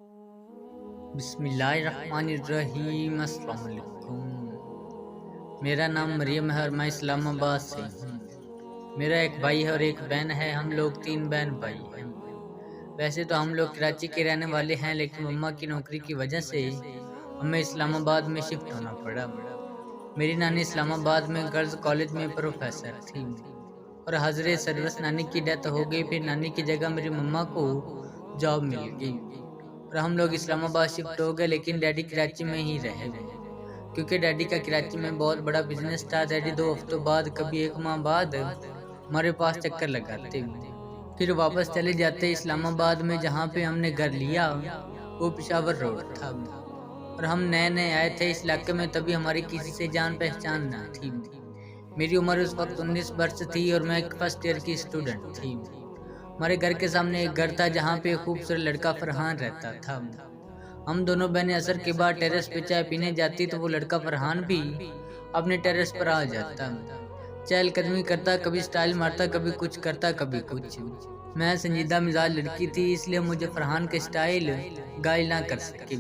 بسم اللہ الرحمن الرحیم۔ السلام علیکم۔ میرا نام مریم ہے اور میں اسلام آباد سے ہوں۔ میرا ایک بھائی ہے اور ایک بہن ہے، ہم لوگ 3 بہن بھائی ہیں۔ ویسے تو ہم لوگ کراچی کے رہنے والے ہیں، لیکن مما کی نوکری کی وجہ سے ہمیں اسلام آباد میں شفٹ ہونا پڑا۔ میری نانی اسلام آباد میں گرلز کالج میں پروفیسر تھی اور حضرت سروس نانی کی ڈیتھ ہو گئی، پھر نانی کی جگہ میری مما کو جاب مل گئی اور ہم لوگ اسلام آباد شفٹ ہو گئے، لیکن ڈیڈی کراچی میں ہی رہے کیونکہ ڈیڈی کا کراچی میں بہت بڑا بزنس تھا۔ ڈیڈی 2 ہفتوں بعد، کبھی 1 ماہ بعد ہمارے پاس چکر لگاتے، پھر واپس چلے جاتے اسلام آباد میں جہاں پہ ہم نے گھر لیا۔ وہ پشاور روڈ تھا اور ہم نئے آئے تھے اس علاقے میں، تبھی ہماری کسی سے جان پہچان نہ تھی۔ میری عمر اس وقت 19 برس تھی اور میں ایک فرسٹ ایئر کی اسٹوڈنٹ تھی۔ ہمارے گھر کے سامنے ایک گھر تھا جہاں پہ ایک خوبصورت لڑکا فرحان رہتا تھا۔ ہم دونوں بہنیں عصر کے بعد ٹیرس پہ چائے پینے جاتی تو وہ لڑکا فرحان بھی اپنے ٹیرس پر آ جاتا، چہل قدمی کرتا، کبھی سٹائل مارتا، کبھی کچھ کرتا، کبھی کچھ۔ میں سنجیدہ مزاج لڑکی تھی، اس لیے مجھے فرحان کے سٹائل گائل نہ کر سکی۔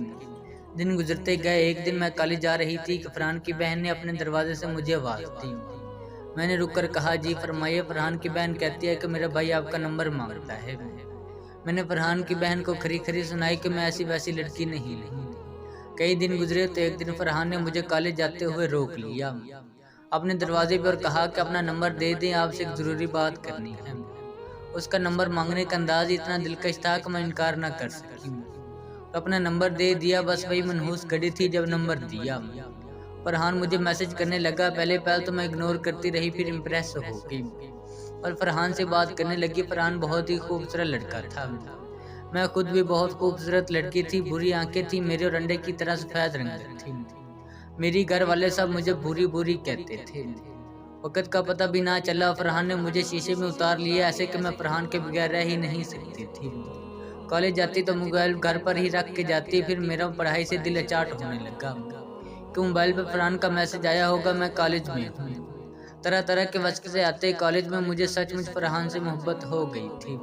دن گزرتے گئے، ایک دن میں کالج جا رہی تھی کہ فرحان کی بہن نے اپنے دروازے سے مجھے آواز دی۔ میں نے رک کر کہا، جی فرمائیے۔ فرحان کی بہن کہتی ہے کہ میرا بھائی آپ کا نمبر مانگتا ہے۔ میں نے فرحان کی بہن کو کھری سنائی کہ میں ایسی ویسی لڑکی نہیں ہوں۔ کئی دن گزرے تو ایک دن فرحان نے مجھے کالج جاتے ہوئے روک لیا اپنے دروازے پر اور کہا کہ اپنا نمبر دے دیں، آپ سے ایک ضروری بات کرنی ہے۔ اس کا نمبر مانگنے کا انداز اتنا دلکش تھا کہ میں انکار نہ کر سکی، تو اپنا نمبر دے دیا۔ بس وہی منحوس گھڑی تھی جب نمبر دیا، فرحان مجھے میسج کرنے لگا۔ پہلے تو میں اگنور کرتی رہی، پھر امپریس ہو گئی اور فرحان سے بات کرنے لگی۔ فرحان بہت ہی خوبصورت لڑکا تھا، میں خود بھی بہت خوبصورت لڑکی تھی، بری آنکھیں تھی میرے اور انڈے کی طرح سفید رنگ تھی۔ میری گھر والے سب مجھے بری کہتے تھے۔ وقت کا پتہ بھی نہ چلا، فرحان نے مجھے شیشے میں اتار لیا، ایسے کہ میں فرحان کے بغیر رہ ہی نہیں سکتی تھی۔ کالج جاتی تو موبائل گھر پر ہی رکھ کے جاتی، پھر میرا پڑھائی سے دل اچاٹ ہونے لگا کہ موبائل پہ فرحان کا میسج آیا ہوگا میں کالج میں ہوں۔ طرح کے وسوسے آتے کالج میں، مجھے سچ مچ فرحان سے محبت ہو گئی تھی۔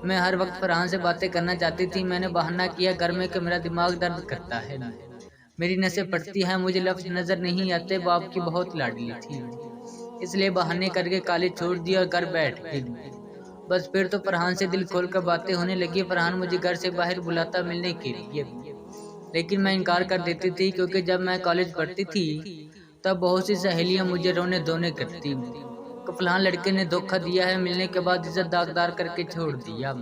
میں ہر وقت فرحان سے باتیں کرنا چاہتی تھی۔ میں نے بہانہ کیا گھر میں کہ میرا دماغ درد کرتا ہے، میری نسیں پڑتی ہیں، مجھے لفظ نظر نہیں آتے، باپ کی بہت لاڈلی تھی، اس لیے بہانے کر کے کالج چھوڑ دیا اور گھر بیٹھ گئی۔ بس پھر تو فرحان سے دل کھول کر باتیں ہونے لگی۔ فرحان مجھے گھر سے باہر بلاتا ملنے کے لیے، لیکن میں انکار کر دیتی تھی کیونکہ جب میں کالج پڑھتی تھی تب بہت سی سہیلیاں مجھے رونے دھونے کرتی کہ فلاں لڑکے نے دھوکہ دیا ہے، ملنے کے بعد عزت داغدار کر کے چھوڑ دیا۔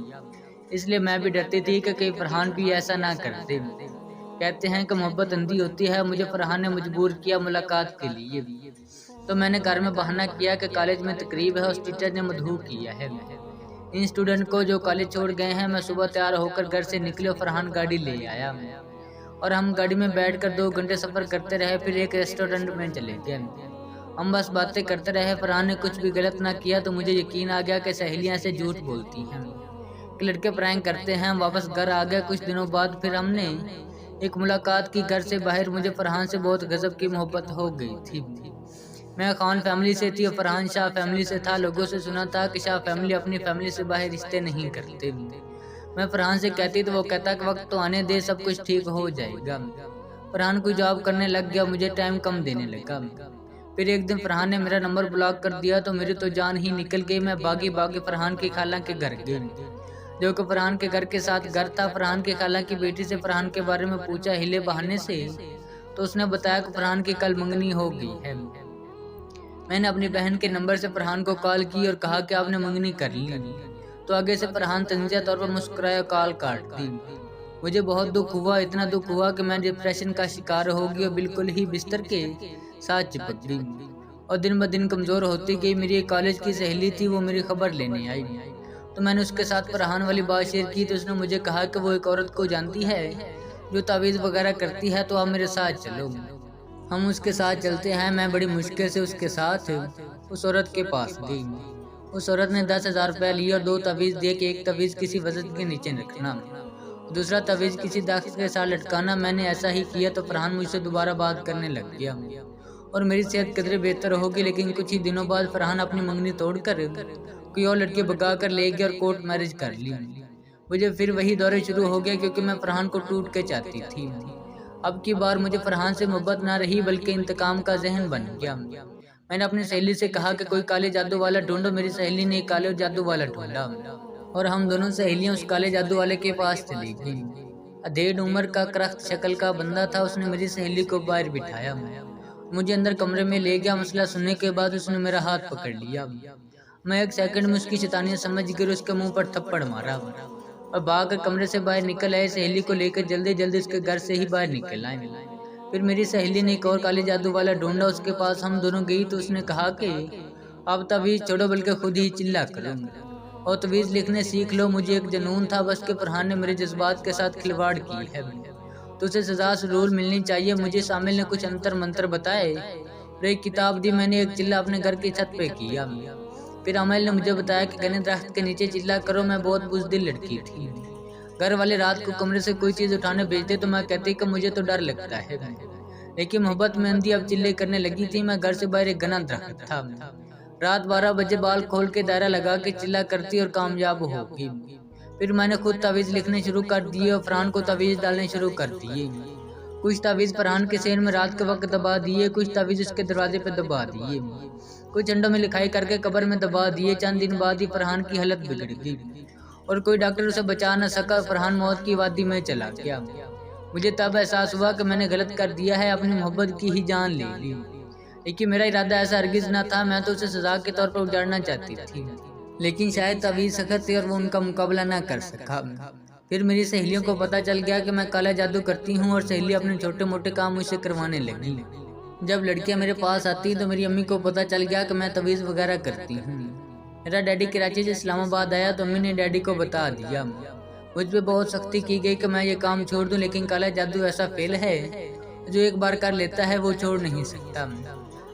اس لیے میں بھی ڈرتی تھی کہ کہیں فرحان بھی ایسا نہ کر دے۔ کہتے ہیں کہ محبت اندھی ہوتی ہے، مجھے فرحان نے مجبور کیا ملاقات کے لیے، تو میں نے گھر میں بہانہ کیا کہ کالج میں تقریب ہے، اس ٹیچر نے مدعو کیا ہے ان اسٹوڈنٹ کو جو کالج چھوڑ گئے ہیں۔ میں صبح تیار ہو کر گھر سے نکلے اور فرحان گاڑی لے آیا اور ہم گاڑی میں بیٹھ کر 2 گھنٹے سفر کرتے رہے، پھر ایک ریسٹورنٹ میں چلے گئے۔ ہم بس باتیں کرتے رہے۔ فرحان نے کچھ بھی غلط نہ کیا تو مجھے یقین آ گیا کہ سہیلیاں سے جھوٹ بولتی ہیں کہ لڑکے پرینک کرتے ہیں۔ واپس گھر آ گئے۔ کچھ دنوں بعد پھر ہم نے ایک ملاقات کی گھر سے باہر۔ مجھے فرحان سے بہت غضب کی محبت ہو گئی تھی۔ میں خان فیملی سے تھی اور فرحان شاہ فیملی سے تھا۔ لوگوں سے سنا تھا کہ شاہ فیملی اپنی فیملی سے باہر رشتے نہیں کرتے۔ میں فرحان سے کہتی تو وہ کہتا کہ وقت تو آنے دے، سب کچھ ٹھیک ہو جائے گا۔ فرحان کوئی جاب کرنے لگ گیا، مجھے ٹائم کم دینے لگا۔ پھر ایک دن فرحان نے میرا نمبر بلاک کر دیا تو میری تو جان ہی نکل گئی۔ میں باغی فرحان کی خالہ کے گھر گئی جو کہ فرحان کے گھر کے ساتھ گھر تھا۔ فرحان کی خالہ کی بیٹی سے فرحان کے بارے میں پوچھا ہلے بہانے سے، تو اس نے بتایا کہ فرحان کی کل منگنی ہو گئی ہے۔ میں نے اپنی بہن کے نمبر سے فرحان کو کال کی اور کہا کہ آپ نے منگنی کر لی، تو آگے سے فرحان تنزیہ طور پر مسکرایا، کال کاٹ دی۔ مجھے بہت دکھ ہوا، اتنا دکھ ہوا کہ میں ڈپریشن کا شکار ہو گئی اور بالکل ہی بستر کے ساتھ چپک گئی اور دن بدن کمزور ہوتی گئی۔ میری ایک کالج کی سہیلی تھی، وہ میری خبر لینے آئی تو میں نے اس کے ساتھ فرحان والی بات شیئر کی تو اس نے مجھے کہا کہ وہ ایک عورت کو جانتی ہے جو تعویذ وغیرہ کرتی ہے، تو آپ میرے ساتھ چلو۔ ہم اس کے ساتھ چلتے ہیں۔ میں بڑی مشکل سے اس کے ساتھ اس عورت کے پاس گئی۔ اس عورت نے 10,000 روپے لیے اور 2 تعویذ دیے کہ ایک تعویذ کسی وزن کے نیچے رکھنا، دوسرا تعویذ کسی درخت کے ساتھ لٹکانا۔ میں نے ایسا ہی کیا تو فرحان مجھ سے دوبارہ بات کرنے لگ گیا اور میری صحت قدرے بہتر ہوگی، لیکن کچھ ہی دنوں بعد فرحان اپنی منگنی توڑ کر کوئی اور لڑکی بگا کر لے گیا اور کورٹ میرج کر لی۔ مجھے پھر وہی دورے شروع ہو گیا کیونکہ میں فرحان کو ٹوٹ کے چاہتی تھی۔ اب کی بار مجھے فرحان سے محبت نہ رہی بلکہ انتقام کا ذہن بن گیا۔ میں نے اپنی سہیلی سے کہا کہ کوئی کالے جادو والا ڈھونڈو۔ میری سہیلی نے ایک کالے جادو والا ڈھونڈا اور ہم دونوں سہیلیاں اس کالے جادو والے کے پاس چلی گئیں۔ ادھیڑ عمر کا کرخت شکل کا بندہ تھا۔ اس نے میری سہیلی کو باہر بٹھایا، مجھے اندر کمرے میں لے گیا۔ مسئلہ سننے کے بعد اس نے میرا ہاتھ پکڑ لیا۔ میں ایک سیکنڈ میں اس کی شیطانیت سمجھ کر اس کے منہ پر تھپڑ مارا اور بھاگ کر کمرے سے باہر نکل آئے۔ سہیلی کو لے کر جلدی جلدی اس کے گھر سے ہی باہر نکل آئے۔ پھر میری سہیلی نے ایک اور کالے جادو والا ڈھونڈا، اس کے پاس ہم دونوں گئی تو اس نے کہا کہ اب تعویذ چھوڑو بلکہ خود ہی چلا کرو اور تعویذ لکھنے سیکھ لو۔ مجھے ایک جنون تھا بس کہ فرحان نے میرے جذبات کے ساتھ کھلواڑ کی ہے تو اسے سزا ضرور ملنی چاہیے۔ مجھے شامل نے کچھ انتر منتر بتائے اور ایک کتاب دی۔ میں نے ایک چلہ اپنے گھر کی چھت پہ کیا۔ پھر عامل نے مجھے بتایا کہ گھنے درخت کے نیچے چلا کرو۔ میں بہت بزدل لڑکی تھی۔ گھر والے رات کو کمرے سے کوئی چیز اٹھانے بھیجتے تو میں کہتی کہ مجھے تو ڈر لگتا ہے، لیکن محبت میں اندھی اب چلے کرنے لگی تھی۔ میں گھر سے باہر ایک گھنا درخت تھا۔ رات 12 بجے بال کھول کے دائرہ لگا کے چلا کرتی اور کامیاب ہوگی۔ پھر میں نے خود تعویذ لکھنے شروع کر دیے اور فرحان کو تعویذ ڈالنے شروع کر دیے۔ کچھ تعویذ فرحان کے سین میں رات کے وقت دبا دیے، کچھ تعویذ اس کے دروازے پہ دبا دیے، کچھ انڈوں میں لکھائی کر کے قبر میں دبا دیے۔ چند دن بعد ہی فرحان کی حالت بگڑ گئی اور کوئی ڈاکٹر اسے بچا نہ سکا۔ فرحان موت کی وادی میں چلا گیا۔ مجھے تب احساس ہوا کہ میں نے غلط کر دیا ہے، اپنی محبت کی ہی جان لے لی، لیکن میرا ارادہ ایسا ہرگز نہ تھا۔ میں تو اسے سزا کے طور پر اجاڑنا چاہتی تھی، لیکن شاید تعویذ سخت تھی اور وہ ان کا مقابلہ نہ کر سکا۔ پھر میری سہیلیوں کو پتہ چل گیا کہ میں کالا جادو کرتی ہوں اور سہیلی اپنے چھوٹے موٹے کام مجھ سے کروانے لگی۔ جب لڑکیاں میرے پاس آتی تو میری امی کو پتہ چل گیا کہ میں تعویذ وغیرہ کرتی ہوں۔ میرا ڈیڈی کراچی سے اسلام آباد آیا تو امی نے ڈیڈی کو بتا دیا۔ مجھ پہ بہت سختی کی گئی کہ میں یہ کام چھوڑ دوں، لیکن کالا جادو ایسا فعل ہے جو ایک بار کر لیتا ہے وہ چھوڑ نہیں سکتا۔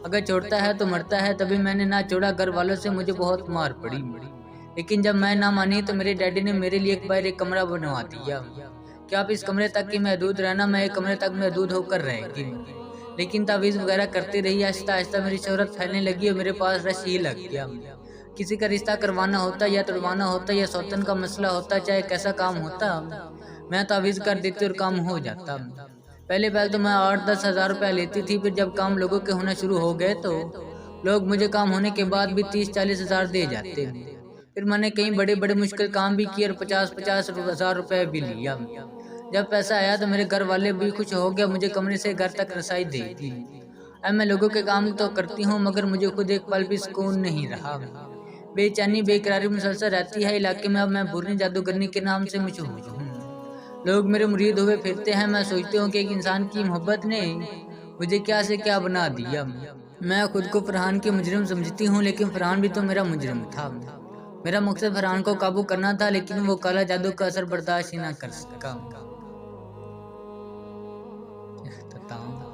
اگر چھوڑتا ہے تو مرتا ہے۔ تبھی میں نے نہ چھوڑا۔ گھر والوں سے مجھے بہت مار پڑی، لیکن جب میں نہ مانی تو میرے ڈیڈی نے میرے لیے ایک بار ایک کمرہ بنوا دیا کہ آپ اس کمرے تک ہی محدود رہنا۔ میں ایک کمرے تک محدود ہو کر رہ گئی، لیکن تعویذ وغیرہ کرتی رہی۔ آہستہ آہستہ میری شہرت پھیلنے لگی اور میرے پاس رش ہی لگ گیا۔ کسی کا رشتہ کروانا ہوتا یا توڑوانا ہوتا یا سوتن کا مسئلہ ہوتا، چاہے کیسا کام ہوتا، میں تعویذ کر دیتی اور کام ہو جاتا۔ پہلے تو میں 8-10 ہزار روپے لیتی تھی، پھر جب کام لوگوں کے ہونا شروع ہو گئے تو لوگ مجھے کام ہونے کے بعد بھی 30-40 ہزار دے جاتے۔ پھر میں نے کئی بڑے بڑے مشکل کام بھی کیے اور 50-50 ہزار روپے بھی لیا۔ جب پیسہ آیا تو میرے گھر والے بھی خوش ہو گئے، مجھے کمرے سے گھر تک رسائی دے دی۔ اب میں لوگوں کے کام تو کرتی ہوں مگر مجھے خود ایک پل بھی سکون نہیں رہا۔ بے چینی بے قراری مسلسل رہتی ہے علاقے میں۔ اب میں بھورنی جادوگرنی کے نام سے مشہور ہوں، لوگ میرے مرید ہوئے پھرتے ہیں۔ میں سوچتی ہوں کہ ایک انسان کی محبت نے مجھے کیا سے کیا بنا دیا۔ میں خود کو فرحان کے مجرم سمجھتی ہوں، لیکن فرحان بھی تو میرا مجرم تھا۔ میرا مقصد فرحان کو قابو کرنا تھا، لیکن وہ کالا جادو کا اثر برداشت ہی نہ کر سکا۔ اختتام۔